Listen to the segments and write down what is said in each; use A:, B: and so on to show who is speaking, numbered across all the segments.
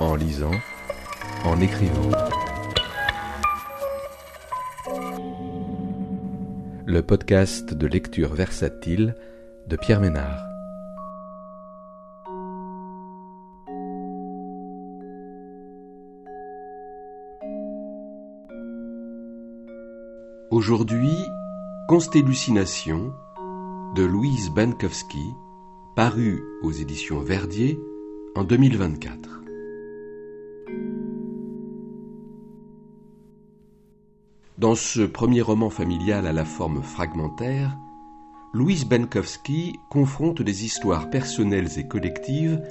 A: en lisant, en écrivant. Le podcast de lecture versatile de Pierre Ménard. Aujourd'hui, Constellucination de Louise Benkowski, paru aux éditions Verdier en 2024. Dans ce premier roman familial à la forme fragmentaire, Louise Benkowski confronte des histoires personnelles et collectives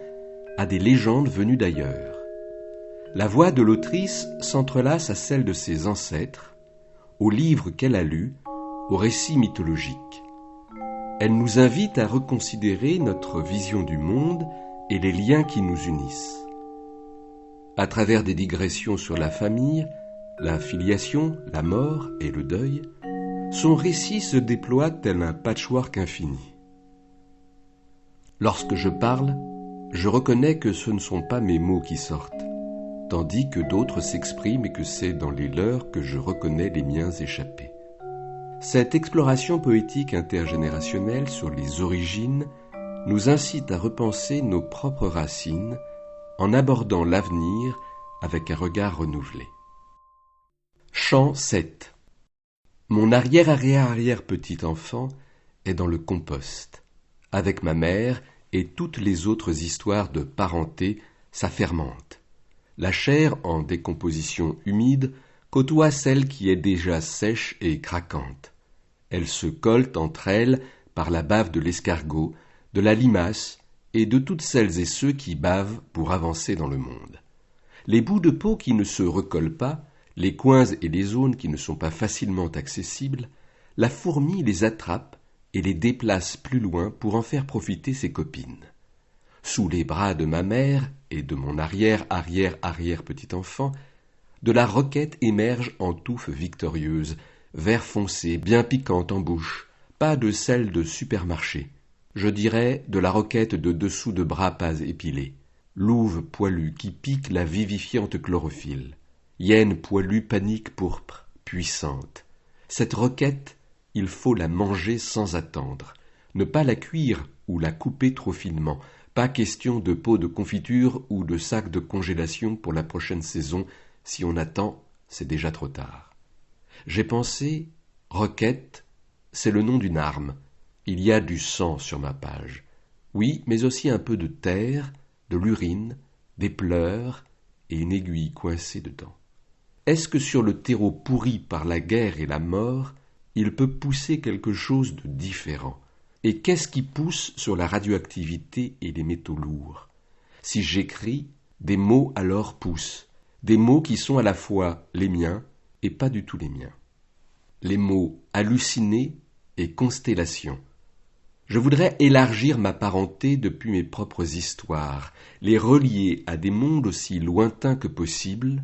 A: à des légendes venues d'ailleurs. La voix de l'autrice s'entrelace à celle de ses ancêtres, aux livres qu'elle a lus, aux récits mythologiques. Elle nous invite à reconsidérer notre vision du monde et les liens qui nous unissent. À travers des digressions sur la famille, la filiation, la mort et le deuil, son récit se déploie tel un patchwork infini. Lorsque je parle, je reconnais que ce ne sont pas mes mots qui sortent, tandis que d'autres s'expriment et que c'est dans les leurs que je reconnais les miens échappés. Cette exploration poétique intergénérationnelle sur les origines nous incite à repenser nos propres racines en abordant l'avenir avec un regard renouvelé. Chant 7. Mon arrière-arrière-arrière-petit-enfant est dans le compost, avec ma mère et toutes les autres histoires de parenté, ça fermente. La chair en décomposition humide côtoie celle qui est déjà sèche et craquante. Elles se collent entre elles par la bave de l'escargot, de la limace et de toutes celles et ceux qui bavent pour avancer dans le monde. Les bouts de peau qui ne se recollent pas, les coins et les zones qui ne sont pas facilement accessibles, la fourmi les attrape et les déplace plus loin pour en faire profiter ses copines. Sous les bras de ma mère et de mon arrière-arrière-arrière-petit-enfant, de la roquette émerge en touffe victorieuse, vert foncé, bien piquante en bouche, pas de celle de supermarché. Je dirais de la roquette de dessous de bras pas épilés, louve poilue qui pique la vivifiante chlorophylle, hyène poilue panique pourpre, puissante. Cette roquette, il faut la manger sans attendre, ne pas la cuire ou la couper trop finement. Pas question de pot de confiture ou de sac de congélation pour la prochaine saison. Si on attend, c'est déjà trop tard. J'ai pensé, roquette, c'est le nom d'une arme. Il y a du sang sur ma page. Oui, mais aussi un peu de terre, de l'urine, des pleurs et une aiguille coincée dedans. Est-ce que sur le terreau pourri par la guerre et la mort, il peut pousser quelque chose de différent ? Et qu'est-ce qui pousse sur la radioactivité et les métaux lourds ? Si j'écris, des mots alors poussent, des mots qui sont à la fois les miens et pas du tout les miens. Les mots halluciné et constellation. Je voudrais élargir ma parenté depuis mes propres histoires, les relier à des mondes aussi lointains que possible,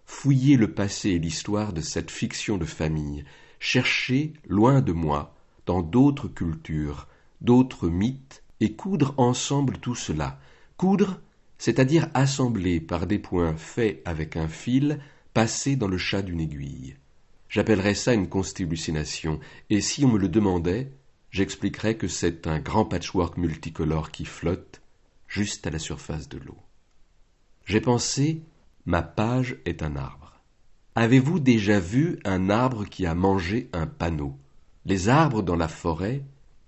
A: fouiller le passé et l'histoire de cette fiction de famille, chercher, loin de moi, dans d'autres cultures, d'autres mythes, et coudre ensemble tout cela. Coudre, c'est-à-dire assembler par des points faits avec un fil passé dans le chat d'une aiguille. J'appellerais ça une constellucination, et si on me le demandait, j'expliquerais que c'est un grand patchwork multicolore qui flotte juste à la surface de l'eau. J'ai pensé, ma page est un arbre. Avez-vous déjà vu un arbre qui a mangé un panneau ? Les arbres dans la forêt,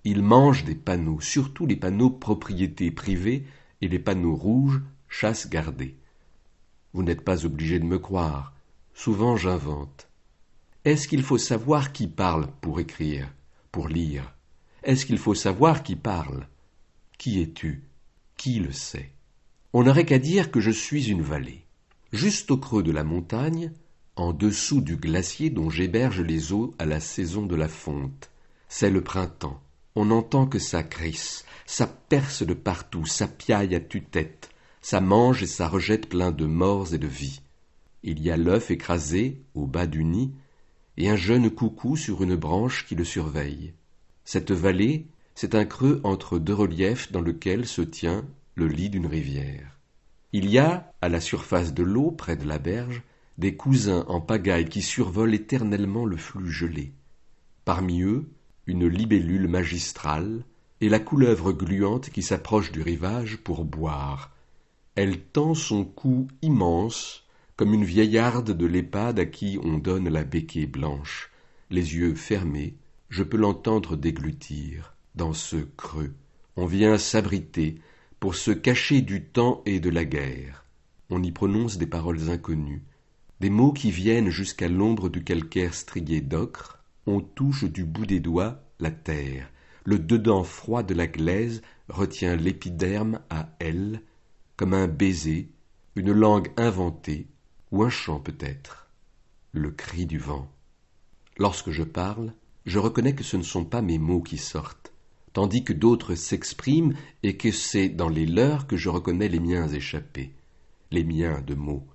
A: ils mangent des panneaux, surtout les panneaux propriété privée et les panneaux rouges chasse gardée. Vous n'êtes pas obligé de me croire, souvent j'invente. Est-ce qu'il faut savoir qui parle pour écrire, pour lire ? Est-ce qu'il faut savoir qui parle ? Qui es-tu ? Qui le sait ? On n'aurait qu'à dire que je suis une vallée. Juste au creux de la montagne, en dessous du glacier dont j'héberge les eaux à la saison de la fonte. C'est le printemps. On n'entend que ça crisse, ça perce de partout, ça piaille à tue-tête, ça mange et ça rejette plein de morts et de vie. Il y a l'œuf écrasé au bas du nid et un jeune coucou sur une branche qui le surveille. Cette vallée, c'est un creux entre deux reliefs dans lequel se tient le lit d'une rivière. Il y a, à la surface de l'eau, près de la berge, des cousins en pagaille qui survolent éternellement le flux gelé. Parmi eux, une libellule magistrale et la couleuvre gluante qui s'approche du rivage pour boire. Elle tend son cou immense, comme une vieillarde de l'Épade à qui on donne la béquille blanche. Les yeux fermés, je peux l'entendre déglutir. Dans ce creux, on vient s'abriter pour se cacher du temps et de la guerre. On y prononce des paroles inconnues, des mots qui viennent jusqu'à l'ombre du calcaire strié d'ocre. On touche du bout des doigts la terre. Le dedans froid de la glaise retient l'épiderme à elle, comme un baiser, une langue inventée, ou un chant peut-être, le cri du vent. Lorsque je parle, je reconnais que ce ne sont pas mes mots qui sortent, tandis que d'autres s'expriment et que c'est dans les leurs que je reconnais les miens échappés. Les miens de mots,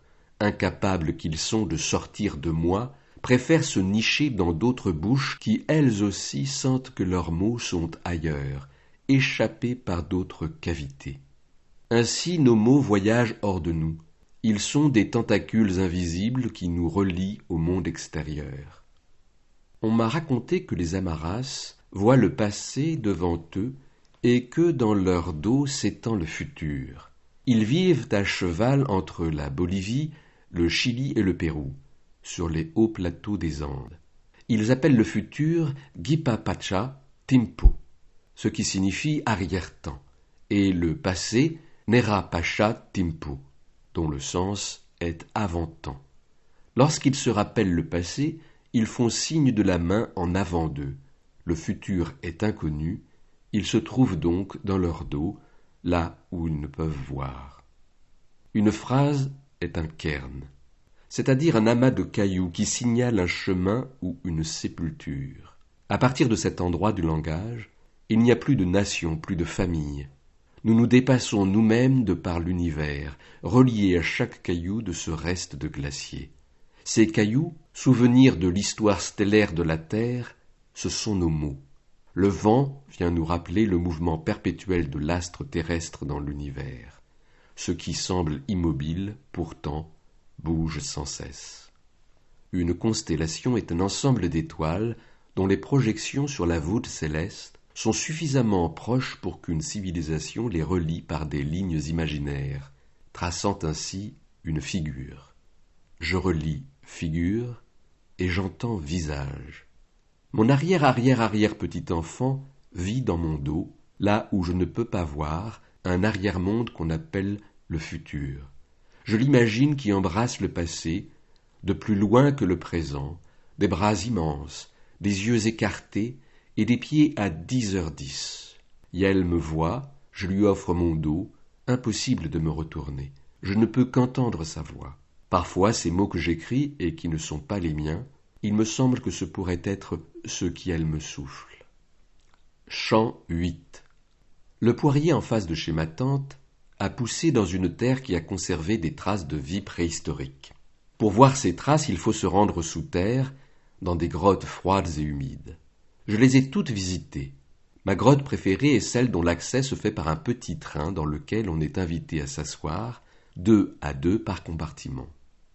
A: incapables qu'ils sont de sortir de moi, préfèrent se nicher dans d'autres bouches qui elles aussi sentent que leurs mots sont ailleurs, échappés par d'autres cavités. Ainsi nos mots voyagent hors de nous. Ils sont des tentacules invisibles qui nous relient au monde extérieur. On m'a raconté que les Amaras voient le passé devant eux et que dans leur dos s'étend le futur. Ils vivent à cheval entre la Bolivie, le Chili et le Pérou, sur les hauts plateaux des Andes. Ils appellent le futur Gipapacha Timpo, ce qui signifie arrière-temps, et le passé Nerapacha Timpo, dont le sens est avant-temps. Lorsqu'ils se rappellent le passé, ils font signe de la main en avant d'eux. Le futur est inconnu, il se trouve donc dans leur dos, là où ils ne peuvent voir. Une phrase est un cairn, c'est-à-dire un amas de cailloux qui signale un chemin ou une sépulture. À partir de cet endroit du langage, il n'y a plus de nation, plus de famille. Nous nous dépassons nous-mêmes de par l'univers, reliés à chaque caillou de ce reste de glacier. Ces cailloux, souvenirs de l'histoire stellaire de la Terre, ce sont nos mots. Le vent vient nous rappeler le mouvement perpétuel de l'astre terrestre dans l'univers. Ce qui semble immobile, pourtant, bouge sans cesse. Une constellation est un ensemble d'étoiles dont les projections sur la voûte céleste sont suffisamment proches pour qu'une civilisation les relie par des lignes imaginaires, traçant ainsi une figure. Je relis figure et j'entends visage. Mon arrière-arrière-arrière-petit-enfant vit dans mon dos, là où je ne peux pas voir, un arrière-monde qu'on appelle le futur. Je l'imagine qui embrasse le passé, de plus loin que le présent, des bras immenses, des yeux écartés et des pieds à 10h10. Yael me voit, je lui offre mon dos, impossible de me retourner. Je ne peux qu'entendre sa voix. Parfois, ces mots que j'écris et qui ne sont pas les miens, il me semble que ce pourrait être ceux qui elle me souffle. Chant 8. Le poirier en face de chez ma tante a poussé dans une terre qui a conservé des traces de vie préhistorique. Pour voir ces traces, il faut se rendre sous terre, dans des grottes froides et humides. Je les ai toutes visitées. Ma grotte préférée est celle dont l'accès se fait par un petit train dans lequel on est invité à s'asseoir, 2 à 2 par compartiment.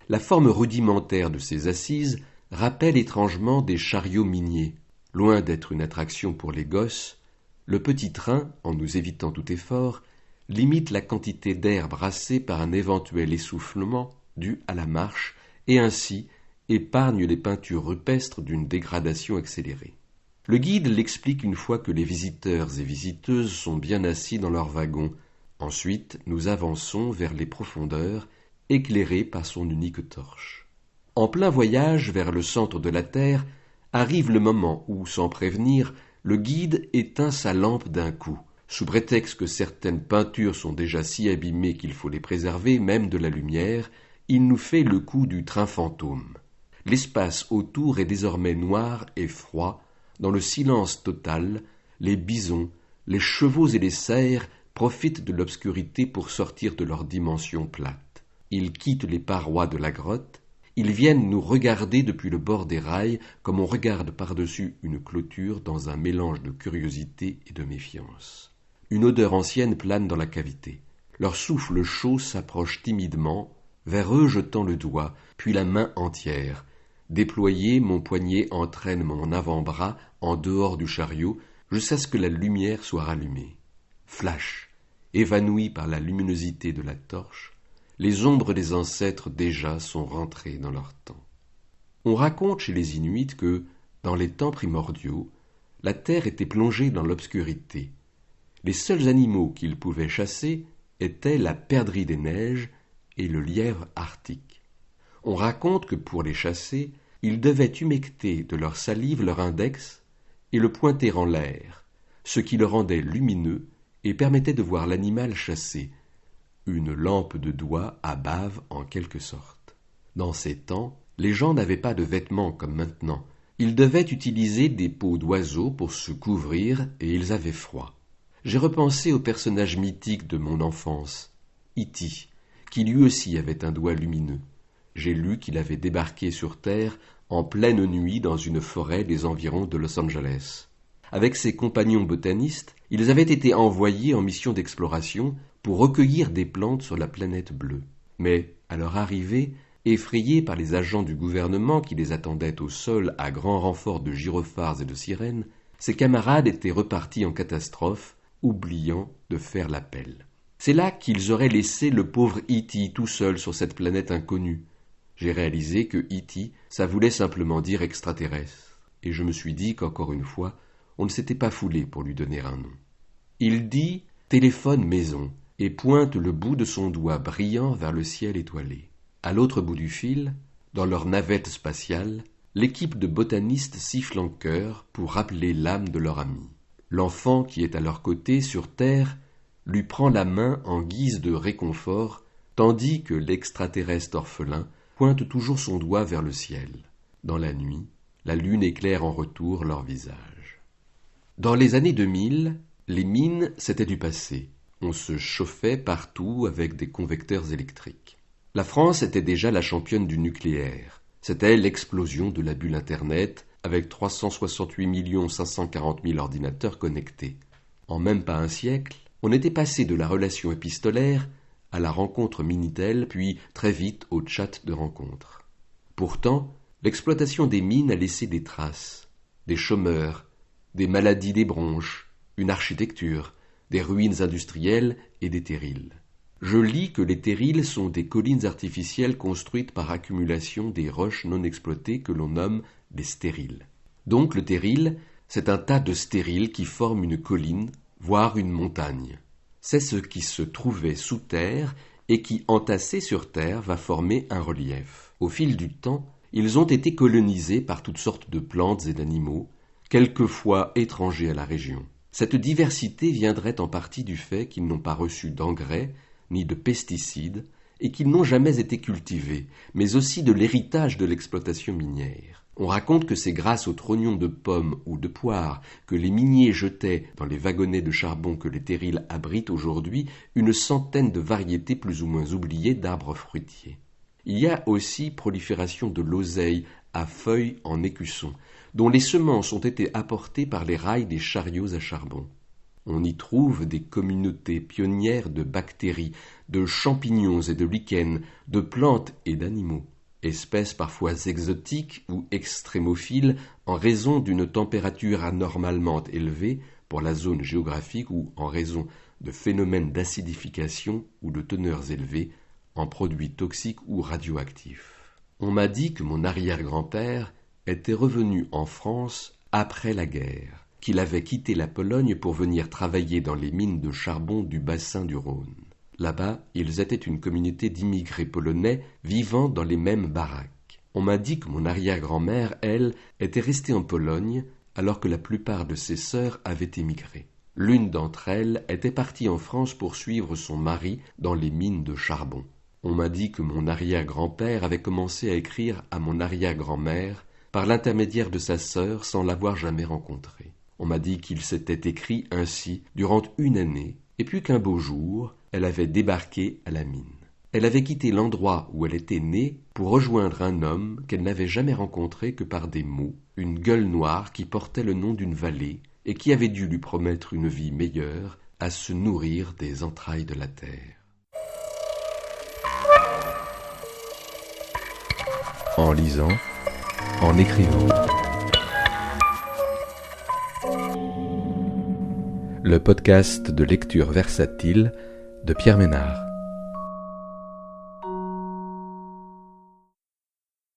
A: La forme rudimentaire de ces assises rappelle étrangement des chariots miniers. Loin d'être une attraction pour les gosses, le petit train, en nous évitant tout effort, limite la quantité d'air brassé par un éventuel essoufflement dû à la marche et ainsi épargne les peintures rupestres d'une dégradation accélérée. Le guide l'explique une fois que les visiteurs et visiteuses sont bien assis dans leur wagon. Ensuite, nous avançons vers les profondeurs, éclairés par son unique torche. En plein voyage vers le centre de la Terre, arrive le moment où, sans prévenir, le guide éteint sa lampe d'un coup. Sous prétexte que certaines peintures sont déjà si abîmées qu'il faut les préserver, même de la lumière, il nous fait le coup du train fantôme. L'espace autour est désormais noir et froid. Dans le silence total, les bisons, les chevaux et les cerfs profitent de l'obscurité pour sortir de leur dimension plate. Ils quittent les parois de la grotte, ils viennent nous regarder depuis le bord des rails comme on regarde par-dessus une clôture dans un mélange de curiosité et de méfiance. Une odeur ancienne plane dans la cavité. Leur souffle chaud s'approche timidement, vers eux jetant le doigt, puis la main entière. Déployé, mon poignet entraîne mon avant-bras en dehors du chariot, jusqu'à ce que la lumière soit rallumée. Flash, évanoui par la luminosité de la torche, les ombres des ancêtres déjà sont rentrées dans leur temps. On raconte chez les Inuits que, dans les temps primordiaux, la terre était plongée dans l'obscurité. Les seuls animaux qu'ils pouvaient chasser étaient la perdrix des neiges et le lièvre arctique. On raconte que pour les chasser, ils devaient humecter de leur salive leur index et le pointer en l'air, ce qui le rendait lumineux et permettait de voir l'animal chassé, une lampe de doigt à bave en quelque sorte. Dans ces temps, les gens n'avaient pas de vêtements comme maintenant. Ils devaient utiliser des peaux d'oiseaux pour se couvrir et ils avaient froid. J'ai repensé au personnage mythique de mon enfance, E.T., qui lui aussi avait un doigt lumineux. J'ai lu qu'il avait débarqué sur Terre en pleine nuit dans une forêt des environs de Los Angeles. Avec ses compagnons botanistes, ils avaient été envoyés en mission d'exploration pour recueillir des plantes sur la planète bleue. Mais, à leur arrivée, effrayés par les agents du gouvernement qui les attendaient au sol à grand renfort de gyrophares et de sirènes, ses camarades étaient repartis en catastrophe, oubliant de faire l'appel. C'est là qu'ils auraient laissé le pauvre E.T. tout seul sur cette planète inconnue. J'ai réalisé que E.T., ça voulait simplement dire extraterrestre, et je me suis dit qu'encore une fois, on ne s'était pas foulé pour lui donner un nom. Il dit « téléphone maison » et pointe le bout de son doigt brillant vers le ciel étoilé. À l'autre bout du fil, dans leur navette spatiale, l'équipe de botanistes siffle en chœur pour rappeler l'âme de leur ami. L'enfant qui est à leur côté sur Terre lui prend la main en guise de réconfort, tandis que l'extraterrestre orphelin pointe toujours son doigt vers le ciel. Dans la nuit, la lune éclaire en retour leur visage. Dans les années 2000, les mines, c'était du passé. On se chauffait partout avec des convecteurs électriques. La France était déjà la championne du nucléaire. C'était l'explosion de la bulle Internet, avec 368 540 000 ordinateurs connectés. En même pas un siècle, on était passé de la relation épistolaire à la rencontre Minitel, puis très vite au chat de rencontre. Pourtant, l'exploitation des mines a laissé des traces, des chômeurs, des maladies des bronches, une architecture, des ruines industrielles et des terrils. Je lis que les terrils sont des collines artificielles construites par accumulation des roches non exploitées que l'on nomme des stériles. Donc le terril, c'est un tas de stériles qui forment une colline, voire une montagne. C'est ce qui se trouvait sous terre et qui, entassé sur terre, va former un relief. Au fil du temps, ils ont été colonisés par toutes sortes de plantes et d'animaux, quelquefois étrangers à la région. Cette diversité viendrait en partie du fait qu'ils n'ont pas reçu d'engrais ni de pesticides et qu'ils n'ont jamais été cultivés, mais aussi de l'héritage de l'exploitation minière. On raconte que c'est grâce aux trognons de pommes ou de poires que les miniers jetaient dans les wagonnets de charbon que les terrils abritent aujourd'hui une centaine de variétés plus ou moins oubliées d'arbres fruitiers. Il y a aussi prolifération de l'oseille à feuilles en écusson, dont les semences ont été apportées par les rails des chariots à charbon. On y trouve des communautés pionnières de bactéries, de champignons et de lichens, de plantes et d'animaux. Espèces parfois exotiques ou extrémophiles en raison d'une température anormalement élevée pour la zone géographique ou en raison de phénomènes d'acidification ou de teneurs élevées en produits toxiques ou radioactifs. On m'a dit que mon arrière-grand-père était revenu en France après la guerre, qu'il avait quitté la Pologne pour venir travailler dans les mines de charbon du bassin du Rhône. Là-bas, ils étaient une communauté d'immigrés polonais vivant dans les mêmes baraques. On m'a dit que mon arrière-grand-mère, elle, était restée en Pologne alors que la plupart de ses sœurs avaient émigré. L'une d'entre elles était partie en France pour suivre son mari dans les mines de charbon. On m'a dit que mon arrière-grand-père avait commencé à écrire à mon arrière-grand-mère par l'intermédiaire de sa sœur sans l'avoir jamais rencontrée. On m'a dit qu'il s'était écrit ainsi durant une année, et puis qu'un beau jour, elle avait débarqué à la mine. Elle avait quitté l'endroit où elle était née pour rejoindre un homme qu'elle n'avait jamais rencontré que par des mots, une gueule noire qui portait le nom d'une vallée et qui avait dû lui promettre une vie meilleure à se nourrir des entrailles de la terre. en lisant, en écrivant. Le podcast de lecture versatile de Pierre Ménard.